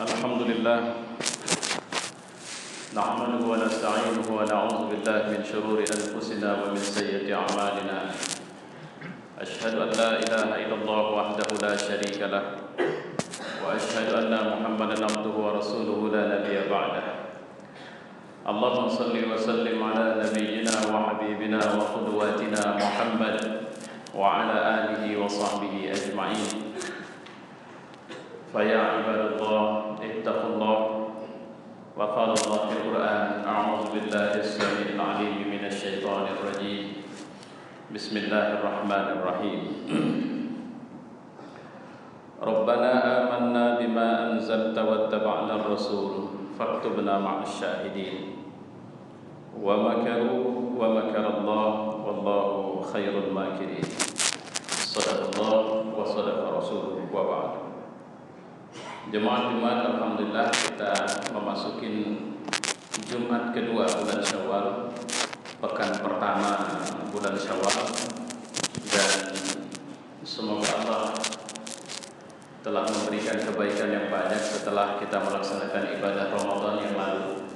الحمد لله نحمده ونستعينه ونعوذ بالله من شرور أنفسنا ومن سيئات أعمالنا أشهد أن لا إله إلا الله وحده لا شريك له وأشهد أن محمدا عبده ورسوله لا نبي بعده اللهم صل وسلم على نبينا وحبيبنا وقدواتنا محمد وعلى آله وصحبه أجمعين فيا عباد الله اتقوا الله وقال الله في القرآن أعوذ بالله السميع العليم من الشيطان الرجيم بسم الله الرحمن الرحيم ربنا آمنا بما أنزلت واتبعنا الرسول فاكتبنا مع الشاهدين ومكروا ومكر الله والله خير الماكرين صدق الله وصدق رسوله وبعد. Jemaat-jemaat, alhamdulillah kita memasuki Jumat kedua bulan Syawal, pekan pertama bulan Syawal, dan semoga Allah telah memberikan kebaikan yang banyak setelah kita melaksanakan ibadah Ramadan yang lalu.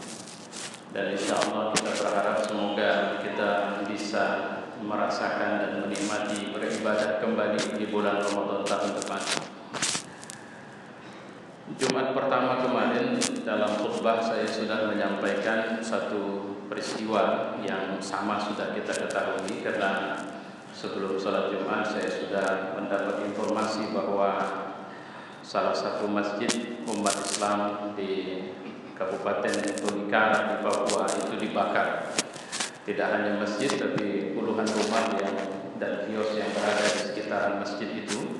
Dan insya Allah kita berharap semoga kita bisa merasakan dan menikmati beribadah kembali di bulan Ramadan tahun depan. Jumat pertama kemarin dalam khutbah saya sudah menyampaikan satu peristiwa yang sama sudah kita ketahui, karena sebelum sholat Jumat saya sudah mendapat informasi bahwa salah satu masjid umat Islam di Kabupaten Tolikara di Papua itu dibakar. Tidak hanya masjid tapi puluhan rumah dan kios yang berada di sekitaran masjid itu.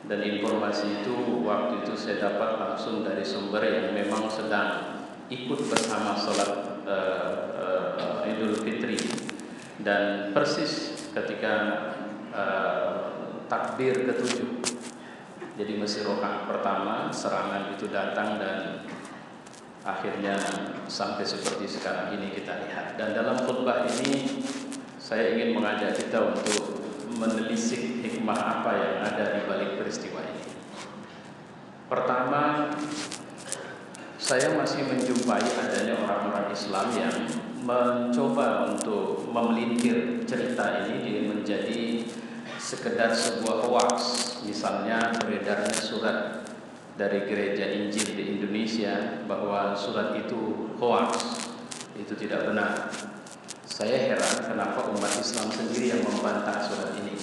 Dan informasi itu waktu itu saya dapat langsung dari sumber yang memang sedang ikut bersama sholat Idul Fitri. Dan persis ketika takbir ke-7, jadi masih rakaat pertama, serangan itu datang dan akhirnya sampai seperti sekarang ini kita lihat. Dan dalam khutbah ini saya ingin mengajak kita untuk menelisik hikmah apa yang ada di balik peristiwa ini. Pertama, saya masih menjumpai adanya orang-orang Islam yang mencoba untuk memelintir cerita ini menjadi sekedar sebuah hoax. Misalnya beredarnya surat dari gereja Injil di Indonesia bahwa surat itu hoax, itu tidak benar. Saya heran kenapa umat Islam sendiri yang membantah surat ini.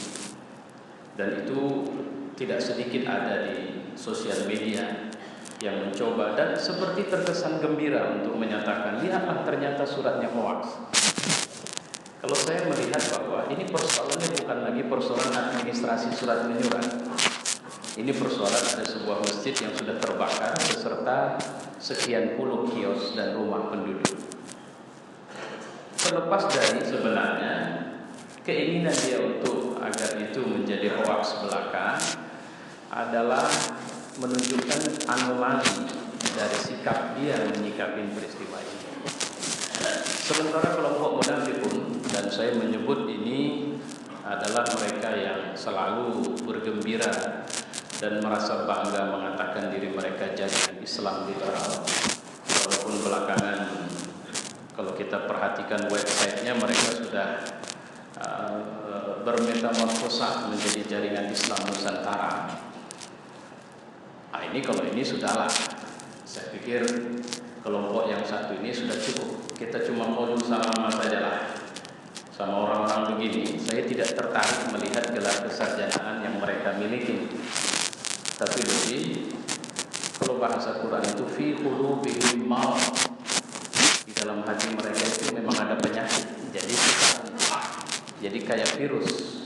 Dan itu tidak sedikit ada di sosial media yang mencoba dan seperti terkesan gembira untuk menyatakan, lihatlah ternyata suratnya hoax. Kalau saya melihat bahwa ini persoalannya bukan lagi persoalan administrasi surat menyurat. Ini persoalan ada sebuah masjid yang sudah terbakar beserta sekian puluh kios dan rumah penduduk. Terlepas dari sebenarnya keinginan dia untuk agar itu menjadi hoaks belaka adalah menunjukkan anomali dari sikap dia menyikapi peristiwa ini. Sementara kelompok munafikun, dan saya menyebut ini adalah mereka yang selalu bergembira dan merasa bangga mengatakan diri mereka jaringan Islam liberal, walaupun belakangan kalau kita perhatikan websitenya mereka sudah bermetamorfosa menjadi jaringan Islam Nusantara. Ini kalau ini sudahlah. Saya pikir kelompok yang satu ini sudah cukup. Kita cuma qaulu salama sajalah sama orang-orang begini. Saya tidak tertarik melihat gelar kesarjanaan yang mereka miliki. Tapi lebih, kalau bahasa Quran itu fi qulubihim marad, di dalam hati mereka itu memang ada penyakit. Jadi kayak virus.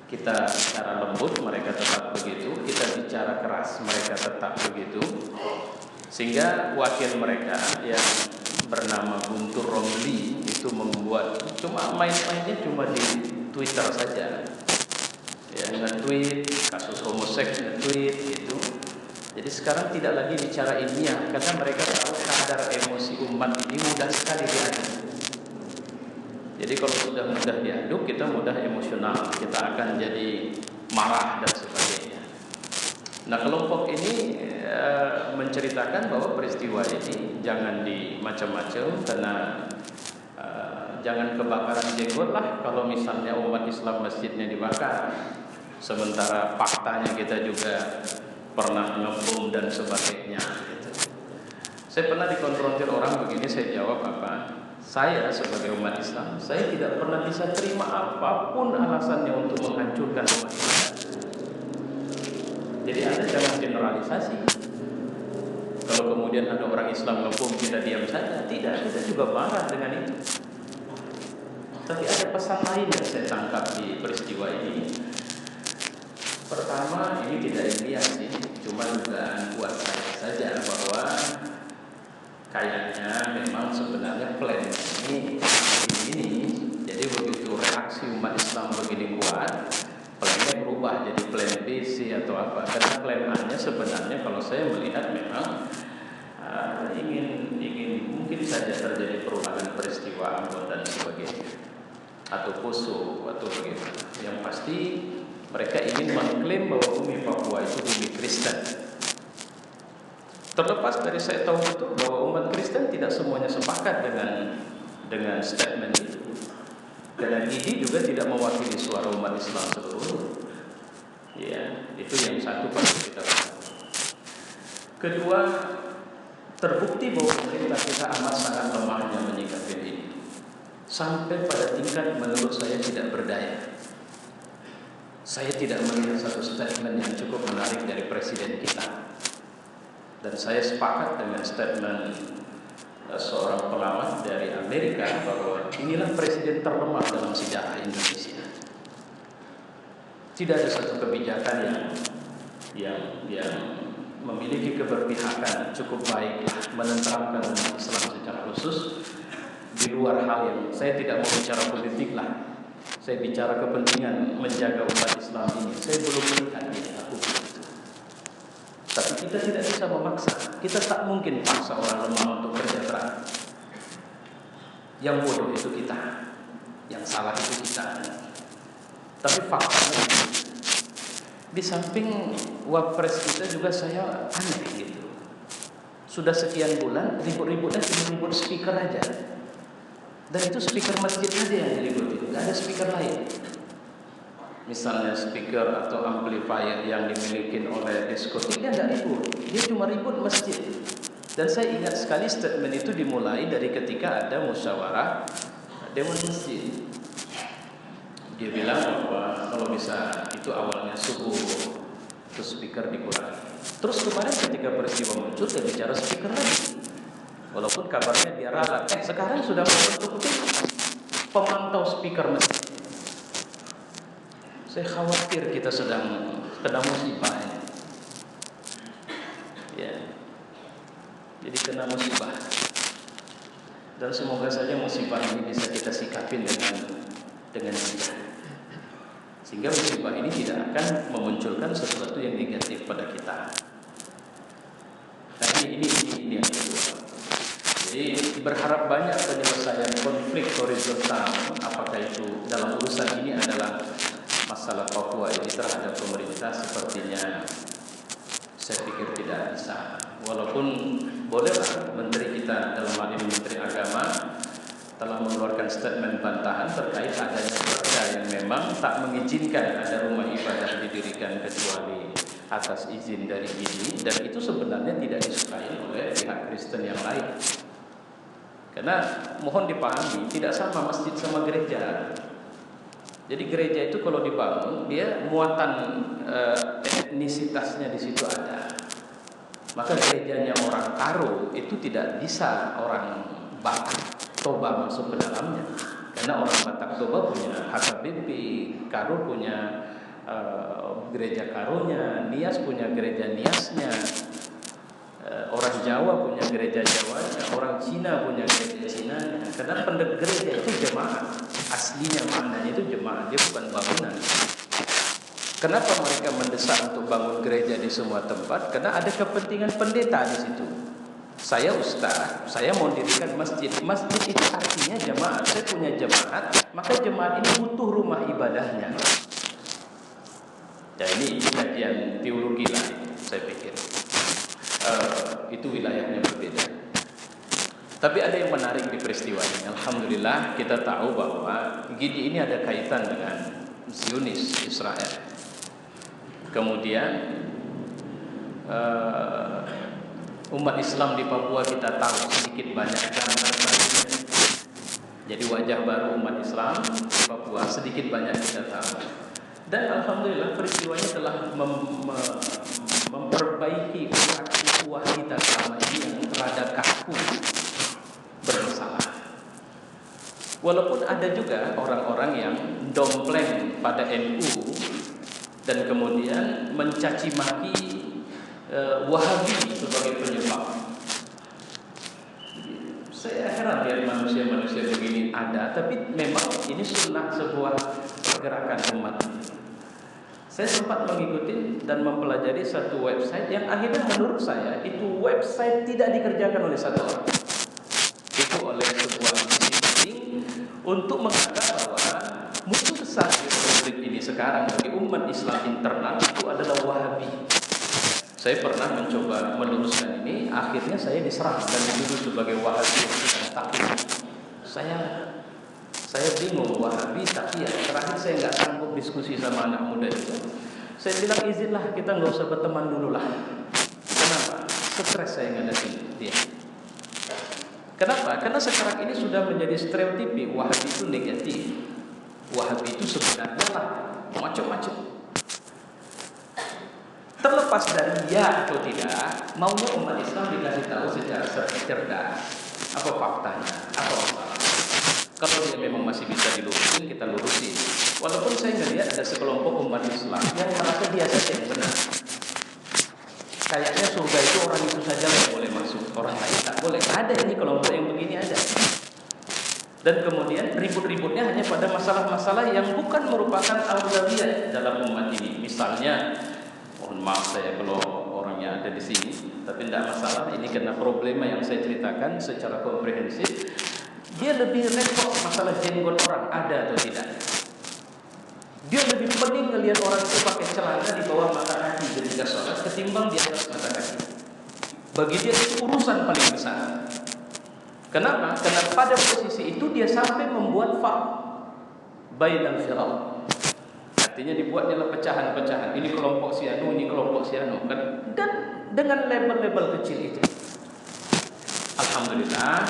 Kita bicara lembut, mereka tetap begitu. Kita bicara keras, mereka tetap begitu. Sehingga wakil mereka yang bernama Guntur Romli itu membuat, cuma main-mainnya cuma di Twitter saja. Ya, nge-tweet kasus homoseks, nge-tweet gitu. Jadi sekarang tidak lagi bicara ilmiah, karena mereka tahu kadar emosi umat ini mudah sekali diaduk. Jadi kalau sudah mudah diaduk, kita mudah emosional, kita akan jadi marah dan sebagainya. Nah, kelompok ini menceritakan bahwa peristiwa ini jangan dimacam-macam, karena jangan kebakaran jenggot lah kalau misalnya umat Islam masjidnya dibakar, sementara faktanya kita juga pernah ngebom dan sebagainya gitu. Saya pernah dikonfrontir orang begini, saya jawab apa? Saya sebagai umat Islam, saya tidak pernah bisa terima apapun alasannya untuk menghancurkan umat Islam. Jadi Anda jangan generalisasi. Kalau kemudian ada orang Islam ngebom kita diam saja, tidak, kita juga marah dengan itu. Tapi ada pesan lain yang saya tangkap di peristiwa ini. Pertama, ini tidak ilmiah sih, cuma dugaan buat saya saja bahwa kayaknya memang sebenarnya plan ini. Jadi begitu reaksi umat Islam begini kuat, plannya berubah jadi plan B, C atau apa. Karena plan A-nya sebenarnya kalau saya melihat memang ingin mungkin saja terjadi perulangan peristiwa Ambon dan sebagainya, atau Poso atau begitu. Yang pasti mereka ingin mengklaim bahwa bumi Papua itu bumi Kristen. Terlepas dari saya tahu betul bahwa umat Kristen tidak semuanya sepakat dengan statement itu. Dan ini juga tidak mewakili suara umat Islam seluruh. Ya, itu yang satu perlu kita tahu. Kedua, terbukti bahwa pemerintah kita amat sangat lemahnya menyikapi ini. Sampai pada tingkat menurut saya tidak berdaya. Saya tidak melihat satu statement yang cukup menarik dari presiden kita. Dan saya sepakat dengan statement seorang pengamat dari Amerika bahwa inilah presiden terlemah dalam sejarah Indonesia. Tidak ada satu kebijakan yang memiliki keberpihakan cukup baik menenteramkan umat Islam secara khusus. Di luar hal yang saya tidak mau bicara politik lah, saya bicara kepentingan menjaga umat Islam ini. Saya belum melihat ini aku. Tapi kita tidak bisa memaksa. Kita tak mungkin paksa orang lemah untuk kerja keras. Yang bodoh itu kita, yang salah itu kita. Tapi faktanya di samping wapres kita juga saya aneh gitu. Sudah sekian bulan ribut-ributnya cuma ribut speaker aja. Dan itu speaker masjid aja yang diribut, nggak ada speaker lain. Misalnya speaker atau amplifier yang dimiliki oleh diskotik, dia nggak ribut, dia cuma ribut masjid. Dan saya ingat sekali statement itu dimulai dari ketika ada musyawarah dewan masjid. Dia bilang bahwa kalau bisa itu awalnya subuh, terus speaker dikurangi. Terus kemarin ketika peristiwa muncul dia bicara speaker lagi. Walaupun kabarnya dia ralat, sekarang sudah membentuk tim pemantau speaker masjid. Saya khawatir kita sedang kena musibah ini. Ya. Jadi kena musibah. Dan semoga saja musibah ini bisa kita sikapin dengan bijak. Sehingga musibah ini tidak akan memunculkan sesuatu yang negatif pada kita. Tapi ini yang kedua. Jadi berharap banyak penyelesaian konflik horizontal, apakah itu dalam urusan ini adalah masalah Papua ini terhadap pemerintah, sepertinya saya pikir tidak bisa. Walaupun bolehlah menteri kita dalam hal ini Menteri Agama telah mengeluarkan statement bantahan terkait adanya perda yang memang tak mengizinkan ada rumah ibadah didirikan kecuali atas izin dari ini, dan itu sebenarnya tidak disukai oleh pihak Kristen yang lain. Karena mohon dipahami, tidak sama masjid sama gereja. Jadi gereja itu kalau dibangun, dia muatan etnisitasnya di situ ada. Maka gerejanya orang Karo itu tidak bisa orang Batak Toba masuk ke dalamnya. Karena orang Batak Toba punya HKBP, Karo punya gereja Karonya, Nias punya gereja Niasnya. Orang Jawa punya gereja Jawanya, orang Cina punya gereja Cinanya. Karena gereja itu jemaat, aslinya maknanya itu jemaat, dia bukan bangunan. Kenapa mereka mendesak untuk bangun gereja di semua tempat? Karena ada kepentingan pendeta di situ. Saya ustaz, saya mau dirikan masjid. Masjid itu artinya jemaat. Saya punya jemaat, maka jemaat ini butuh rumah ibadahnya. Ya ini kajian teologi lah, saya pikir. itu wilayahnya berbeda. Tapi ada yang menarik di peristiwa ini. Alhamdulillah kita tahu bahwa Gidi ini ada kaitan dengan Zionis Israel. Kemudian umat Islam di Papua kita tahu sedikit banyak gambar barunya. Jadi wajah baru umat Islam di Papua sedikit banyak kita tahu. Dan alhamdulillah peristiwanya telah memperbaiki ukhuwah kita selama ini yang rada kaku, bermasalah. Walaupun ada juga orang-orang yang dompleng pada NU dan kemudian mencaci maki Wahabi sebagai penyebab. Saya heran dari manusia-manusia begini ada, tapi memang ini sunnah sebuah pergerakan umat. Saya sempat mengikuti dan mempelajari satu website yang akhirnya menurut saya itu website tidak dikerjakan oleh satu orang. Itu oleh sebuah institusi untuk mengatakan bahwa musuh besar di republik ini sekarang bagi umat Islam internal itu adalah Wahabi. Saya pernah mencoba meluruskan ini, akhirnya saya diserang dan dituduh sebagai Wahabi yang bukan takiyah. Saya bingung, Wahabi takiyah. Terakhir saya nggak sanggup diskusi sama anak muda itu. Saya bilang izinlah kita nggak usah berteman dulu lah. Kenapa? Stres saya ngadepin dia. Kenapa? Karena sekarang ini sudah menjadi stereotipi Wahabi itu negatif. Wahabi itu sebenarnya lah macam-macam. Terlepas dari ya atau tidak, maunya umat Islam dikasih tahu secara cerdas apa faktanya, apa masalah. Kalau dia memang masih bisa dilurusin, kita lurusin. Walaupun saya melihat ada sekelompok umat Islam yang merasa dia saja yang benar. Kayaknya surga itu orang itu saja yang boleh masuk, orang lain tak boleh. Ada ini kelompok yang begini ada. Dan kemudian ribut-ributnya hanya pada masalah-masalah yang bukan merupakan aulawiyah dalam umat ini. Misalnya, mohon maaf saya kalau orangnya ada di sini, tapi tidak masalah. Ini karena problema yang saya ceritakan secara komprehensif. Dia lebih repot masalah jenggot orang ada atau tidak. Dia lebih pening ngelihat orang itu pakai celana di bawah mata kaki ketika sholat ketimbang di atas mata kaki. Bagi dia itu urusan paling besar. Kenapa? Karena pada posisi itu dia sampai membuat bainal firaq. Artinya dibuatnya pecahan-pecahan. Ini kelompok si anu, ini kelompok si anu. Dan dengan label-label kecil itu. Alhamdulillah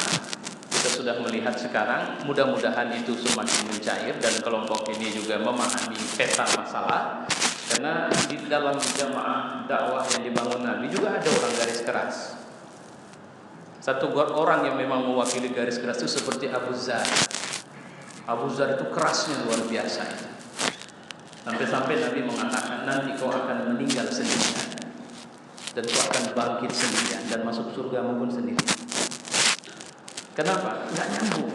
kita sudah melihat sekarang, mudah-mudahan itu semakin mencair dan kelompok ini juga memahami peta masalah. Karena di dalam jamaah dakwah yang dibangun Nabi juga ada orang garis keras. Satu orang yang memang mewakili garis keras itu seperti Abu Zar. Abu Zar itu kerasnya luar biasa itu. Sampai-sampai Nabi mengatakan nanti kau akan meninggal sendirian dan kau akan bangkit sendirian dan masuk surga maupun sendirian. Kenapa? Nggak nyambung.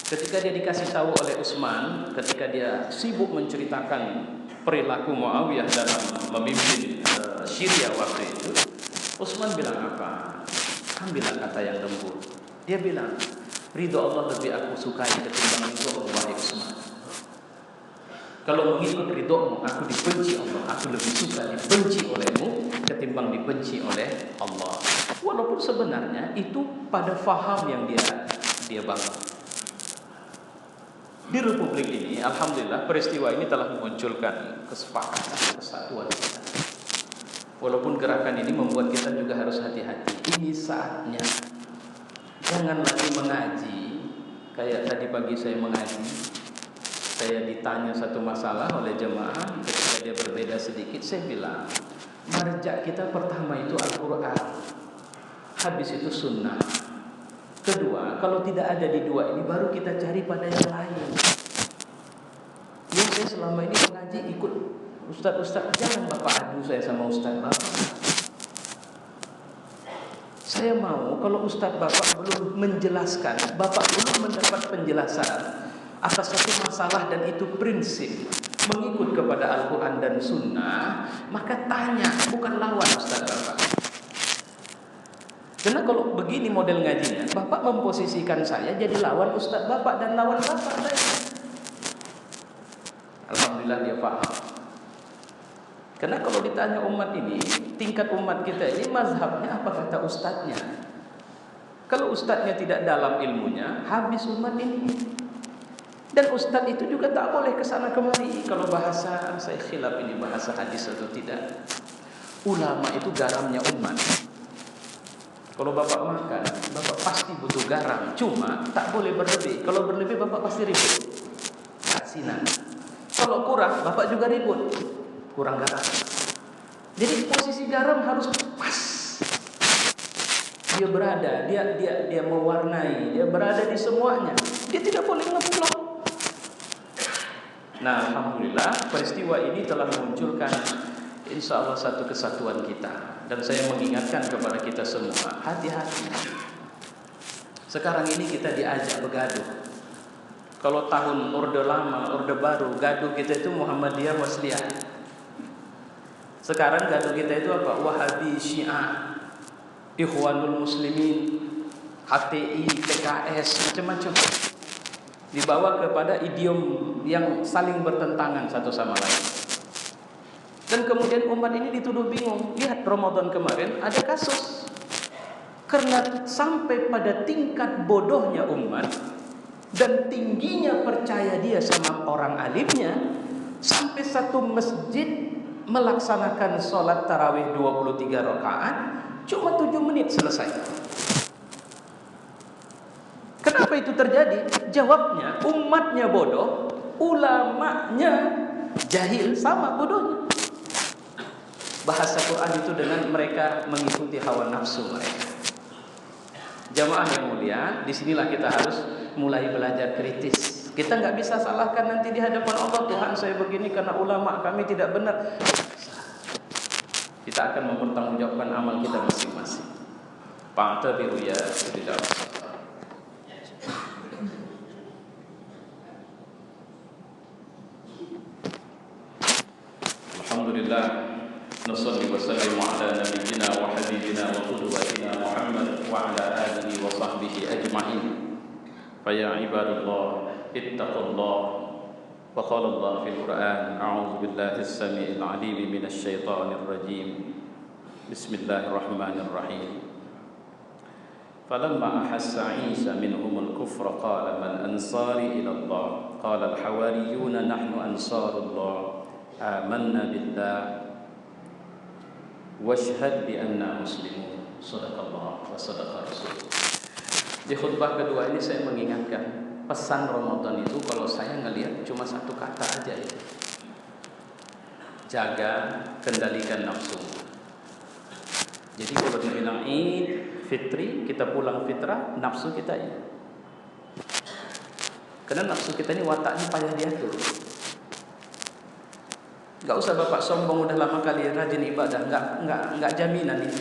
Ketika dia dikasih tahu oleh Utsman, ketika dia sibuk menceritakan perilaku Muawiyah dalam memimpin Syria waktu itu, Utsman bilang apa? Ambillah kata yang lembut. Dia bilang, ridho Allah lebih aku sukai ketimbang ridho wahai Utsman. Kalau mengikut ridhomu, aku dibenci Allah. Aku lebih suka dibenci olehmu ketimbang dibenci oleh Allah. Walaupun sebenarnya itu pada faham yang dia bangun. Di Republik ini, alhamdulillah peristiwa ini telah memunculkan kesepakatan, kesatuan kita. Walaupun gerakan ini membuat kita juga harus hati-hati. Ini saatnya. Jangan lagi mengaji. Kayak tadi pagi saya mengaji. Saya ditanya satu masalah oleh jemaah, ketika dia berbeda sedikit, saya bilang, marja kita pertama itu Al-Quran, habis itu sunnah. Kedua, kalau tidak ada di dua ini, baru kita cari pada yang lain. Ya saya selama ini mengaji ikut ustaz-ustaz, jangan bapak adu saya sama ustaz bapak. Saya mau kalau ustaz bapak belum menjelaskan, bapak belum mendapat penjelasan atas satu masalah dan itu prinsip mengikut kepada Al-Quran dan Sunnah, maka tanya, bukan lawan ustaz bapak. Karena kalau begini model ngajinya, bapak memposisikan saya jadi lawan ustaz bapak dan lawan bapak saya. Alhamdulillah dia paham. Karena kalau ditanya umat ini, tingkat umat kita ini mazhabnya apa kata ustadznya. Kalau ustadznya tidak dalam ilmunya, habis umat ini. Dan ustadz itu juga tak boleh kesana kemari. Kalau bahasa saya khilaf ini bahasa hadis atau tidak. Ulama itu garamnya umat. Kalau bapak makan, bapak pasti butuh garam. Cuma tak boleh berlebih. Kalau berlebih bapak pasti ribut. Asinan. Kalau kurang, bapak juga ribut. Kurang garam. Jadi posisi garam harus pas. Dia berada, dia mewarnai, dia berada di semuanya. Dia tidak boleh ngeplok. Nah, alhamdulillah peristiwa ini telah memunculkan insya Allah satu kesatuan kita. Dan saya mengingatkan kepada kita semua, hati-hati. Sekarang ini kita diajak bergaduh. Kalau tahun Orde Lama, Orde Baru, gaduh kita itu Muhammadiyah, Wasliyah. Sekarang gaduh kita itu apa? Wahabi, Syiah, Ikhwanul Muslimin, HTI, PKS, macam-macam. Dibawa kepada idiom yang saling bertentangan satu sama lain. Dan kemudian umat ini dituduh bingung. Lihat Ramadan kemarin ada kasus. Karena sampai pada tingkat bodohnya umat dan tingginya percaya dia sama orang alimnya, sampai satu masjid melaksanakan sholat tarawih 23 rakaat cuma 7 menit selesai. Kenapa itu terjadi? Jawabnya, umatnya bodoh, ulamanya jahil, sama bodohnya. Bahasa Quran itu dengan mereka mengikuti hawa nafsu mereka. Jamaah yang mulia, disinilah kita harus mulai belajar kritis. Kita nggak bisa salahkan nanti di hadapan Allah, Tuhan saya begini karena ulama kami tidak benar. Kita akan mempertanggungjawabkan amal kita masing-masing. Fa'tabiru ya ulil albab. Alhamdulillah, nusalli wa sallimu ala nabiyyina wa habibina wa qudwatina Muhammad wa ala alihi wa sahbihi ajma'in. Fa ya ibadallah ittaqullah. Wa qala Allah fil Qur'an, a'udzu billahi as-sami'il 'alim minasy syaithanir rajim. Bismillahirrahmanirrahim. Falamma ahassa 'Isa minhumul kufra qala man ansari ila Allah qala al-hawariyuna nahnu ansarullah amanna billah washhad bi anna muslimun. Shadaqallah wa shadaqa rasul. Di khutbah kedua ini saya mengingatkan pesan Ramadan itu kalau saya ngelihat cuma satu kata aja itu. Jaga, kendalikan nafsu. Jadi kalau dibilang Id Fitri, kita pulang fitrah, nafsu kita ini. Karena nafsu kita ini wataknya payah diatur. Gak usah bapak sombong udah lama kali rajin ibadah, nggak jaminan itu.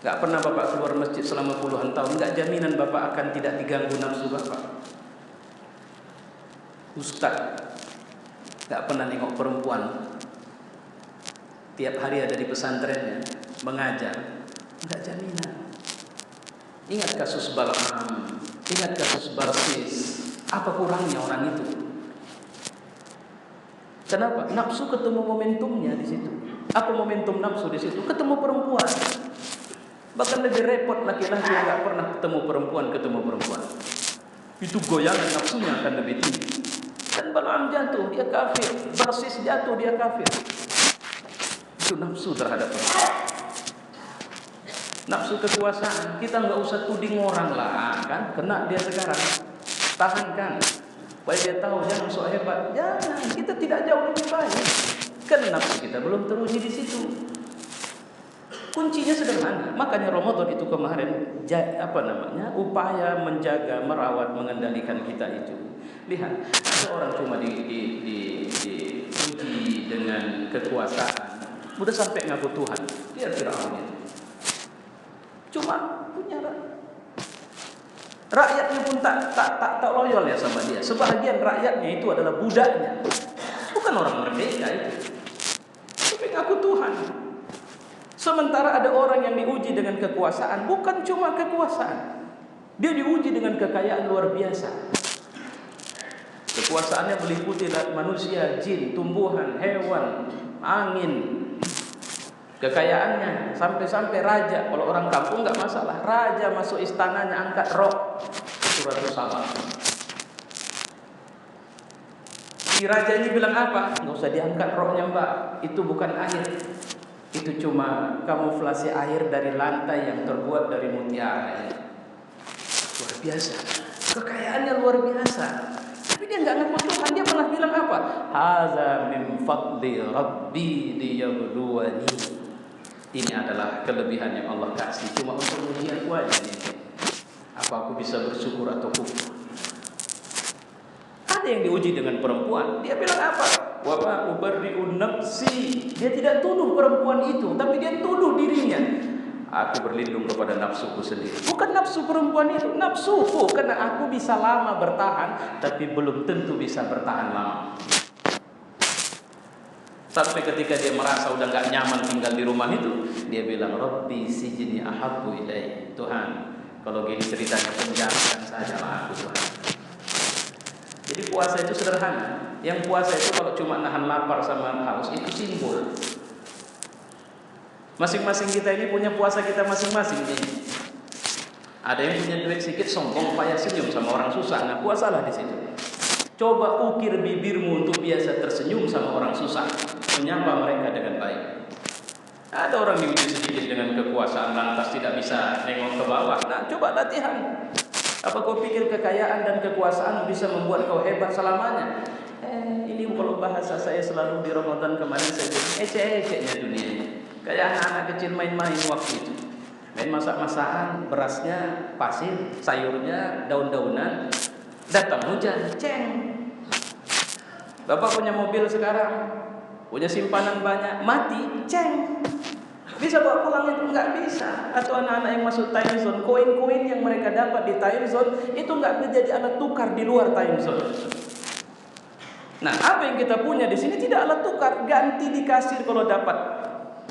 Gak pernah bapak keluar masjid selama puluhan tahun, nggak jaminan bapak akan tidak diganggu nafsu bapak. Ustaz gak pernah nengok perempuan, tiap hari ada di pesantrennya mengajar, nggak jaminan. Ingat kasus Bal'am, ingat kasus Barsis. Apa kurangnya orang itu? Kenapa? Nafsu ketemu momentumnya di situ. Apa momentum nafsu di situ? Ketemu perempuan. Bahkan lebih repot laki-laki yang nggak pernah ketemu perempuan. Itu goyangan nafsunya akan lebih tinggi. Dan Bal'am jatuh, dia kafir. Barsis jatuh, dia kafir. Itu nafsu terhadap perempuan. Nafsu kekuasaan, kita nggak usah tuding orang lah, kan? Kena dia sekarang, tahankan. Supaya dia tahu jangan sok hebat. Jangan, kita tidak jauh lebih baik. Karena nafsu kita belum teruji di situ. Kuncinya sederhana. Makanya Ramadan itu kemarin upaya menjaga, merawat, mengendalikan kita itu. Lihat, ada orang cuma diuji dengan kekuasaan, udah sampai ngaku Tuhan. Dia Firaun itu. Cuma punya rakyatnya pun tak loyal ya sama dia. Sebahagian rakyatnya itu adalah budaknya, bukan orang merdeka itu. Tapi ngaku Tuhan. Sementara ada orang yang diuji dengan kekuasaan, bukan cuma kekuasaan, dia diuji dengan kekayaan luar biasa. kekuasaannya meliputi manusia, jin, tumbuhan, hewan, angin. Kekayaannya sampai-sampai raja. Kalau orang kampung nggak masalah, raja masuk istananya angkat rok, surat Saba. Si raja ini bilang apa? Nggak usah diangkat roknya mbak, itu bukan air, itu cuma kamuflase air dari lantai yang terbuat dari mutiara. Luar biasa, kekayaannya luar biasa. Tapi dia nggak ngaku Tuhan. Dia pernah bilang apa? Haza min fadli rabbi liyabluwani. Ini adalah kelebihan yang Allah kasih, cuma untuk uji aku aja nih. Apa aku bisa bersyukur atau kufur? Ada yang diuji dengan perempuan. Dia bilang apa? Wa ma ubarri'un nafsi. Dia tidak tuduh perempuan itu, tapi dia tuduh dirinya. Aku berlindung kepada nafsuku sendiri. Bukan nafsu perempuan itu, nafsuku. Karena aku bisa lama bertahan, tapi belum tentu bisa bertahan lama. Sampai ketika dia merasa udah gak nyaman tinggal di rumah itu, dia bilang, Rabbi sijni ahabbu ilai. Tuhan, kalau gini ceritanya penjarakan sajalah aku Tuhan. Jadi puasa itu sederhana. Yang puasa itu kalau cuma nahan lapar sama haus, itu simbol. Masing-masing kita ini punya puasa kita masing-masing nih. Ada yang punya duit sedikit, sombong, payah senyum sama orang susah. Nah, puasalah di situ. Coba ukir bibirmu untuk biasa tersenyum sama orang susah, menyapa mereka dengan baik. Ada orang diuji sedikit dengan kekuasaan, lantas tidak bisa nengok ke bawah. Nah, coba latihan. Apa kau pikir kekayaan dan kekuasaan bisa membuat kau hebat selamanya? Ini kalau bahasa saya selalu di Ramadan kemarin saya bilang ecek-eceknya dunia ini. Kayak anak-anak kecil main-main waktu itu. Main masak-masakan, berasnya pasir, sayurnya daun-daunan. Datang hujan, ceng. Bapak punya mobil sekarang, punya simpanan banyak, mati, ceng. Bisa bawa pulang itu? Enggak bisa. Atau anak-anak yang masuk time zone, koin-koin yang mereka dapat di time zone itu enggak menjadi alat tukar di luar time zone. Nah, apa yang kita punya di sini tidak alat tukar, ganti di kasir kalau dapat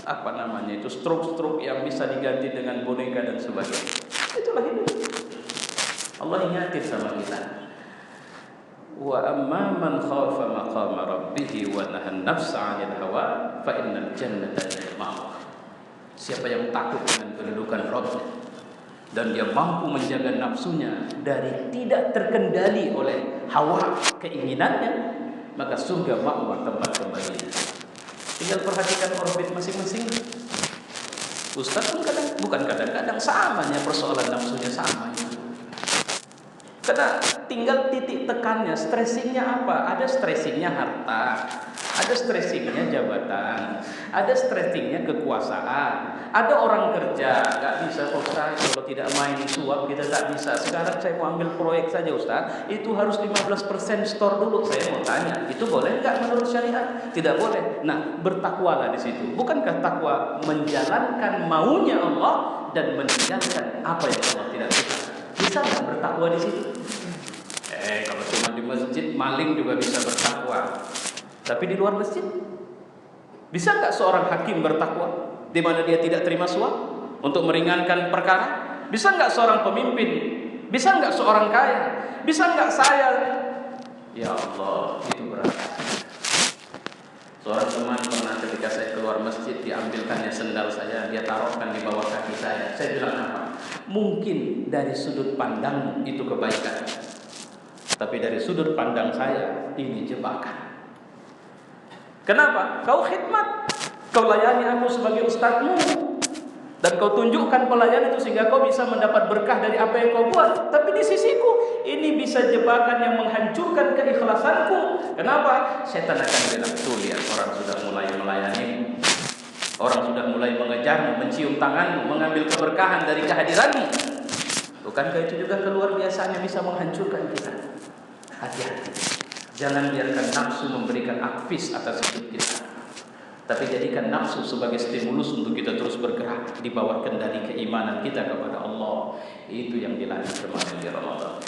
apa namanya itu struk-struk yang bisa diganti dengan boneka dan sebagainya. Itulah hidup. Allah ingatin sama kita. Wa amma man khafa maqama rabbih wa nahan nafsa 'anil hawa fa innal jannata hiya al-ma'wa. Siapa yang takut dengan kedudukan Rabbnya dan dia mampu menjaga nafsunya dari tidak terkendali oleh hawa keinginannya, maka surga ma'wa tempat kembalinya. Tinggal perhatikan orbit masing-masing. Ustaz pun bukan kadang-kadang samanya persoalan nafsunya sama. Karena tinggal titik tekannya, stressingnya apa? Ada stressingnya harta, ada stressingnya jabatan, ada stressingnya kekuasaan. Ada orang kerja, gak bisa Ustaz kalau tidak main suap kita tak bisa. Sekarang saya mau ambil proyek saja Ustaz, itu harus 15% store dulu. Saya mau tanya, itu boleh nggak menurut syariat? Tidak boleh. Nah, bertakwalah di situ. Bukankah takwa menjalankan maunya Allah dan meninggalkan apa yang Allah tidak suka? Bisa nggak bertakwa di situ? Kalau cuma di masjid, maling juga bisa bertakwa. Tapi di luar masjid, bisa nggak seorang hakim bertakwa di mana dia tidak terima suap untuk meringankan perkara? Bisa nggak seorang pemimpin? Bisa nggak seorang kaya? Bisa nggak saya? Ya Allah, itu berat. Seorang teman pernah ketika saya keluar masjid diambilkannya sendal saya, dia taruhkan di bawah kaki saya. Saya bilang apa? Mungkin dari sudut pandang itu kebaikan, tapi dari sudut pandang saya ini jebakan. Kenapa? Kau khidmat, kau layani aku sebagai ustadzmu, dan kau tunjukkan pelayanan itu sehingga kau bisa mendapat berkah dari apa yang kau buat. Tapi di sisiku ini bisa jebakan yang menghancurkan keikhlasanku. Kenapa? Setan akan bilang, tuh lihat orang sudah mulai melayani, orang sudah mulai mengejarmu, mencium tanganmu, mengambil keberkahan dari kehadiranmu. Bukankah itu juga keluar biasanya bisa menghancurkan kita? Hati-hati. Jangan biarkan nafsu memberikan akvis atas hidup kita, tapi jadikan nafsu sebagai stimulus untuk kita terus bergerak di bawah kendali keimanan kita kepada Allah. Itu yang dilatih kemarin di Ramadan.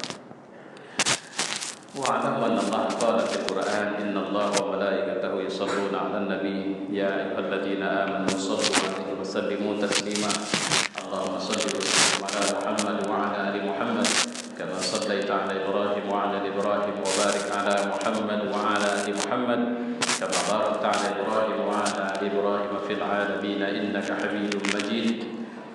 Wa'alamu anna Allah qala fil Qur'an innallaha wa malaikatahu yusholluna 'alan nabi ya ayyuhalladzina amanu shallu 'alaihi wa sallimu taslima. Allahumma shalli wa sallim ala Muhammad wa ala ali Muhammad كما صليت على إبراهيم وعلى إبراهيم وبارك على محمد وعلى آل محمد كما باركت على إبراهيم وعلى آل إبراهيم في العالمين إنك حميد مجيد.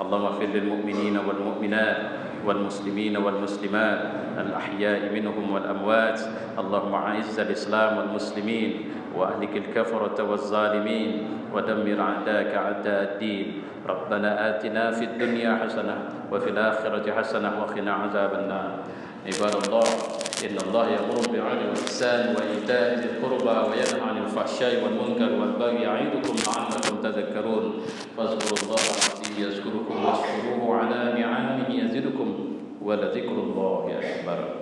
اللهم اغفر للمؤمنين والمؤمنات والمسلمين والمسلمات الأحياء منهم والأموات. اللهم أعز الإسلام والمسلمين وأهلك الكفرة والظالمين ودمر أعداءك أعداء الدين. ربنا آتنا في الدنيا حسنة وفي الآخرة حسنة وقنا عذاب النار. عباد الله، إن الله يأمر بالعدل والإحسان وإيتاء ذي القربى وينهى عن الفحشاء والمنكر والبغي يعظكم لعلكم تذكرون. فاذكروا الله العظيم يذكركم واشكروه على نعمه يزدكم ولذكر الله أكبر.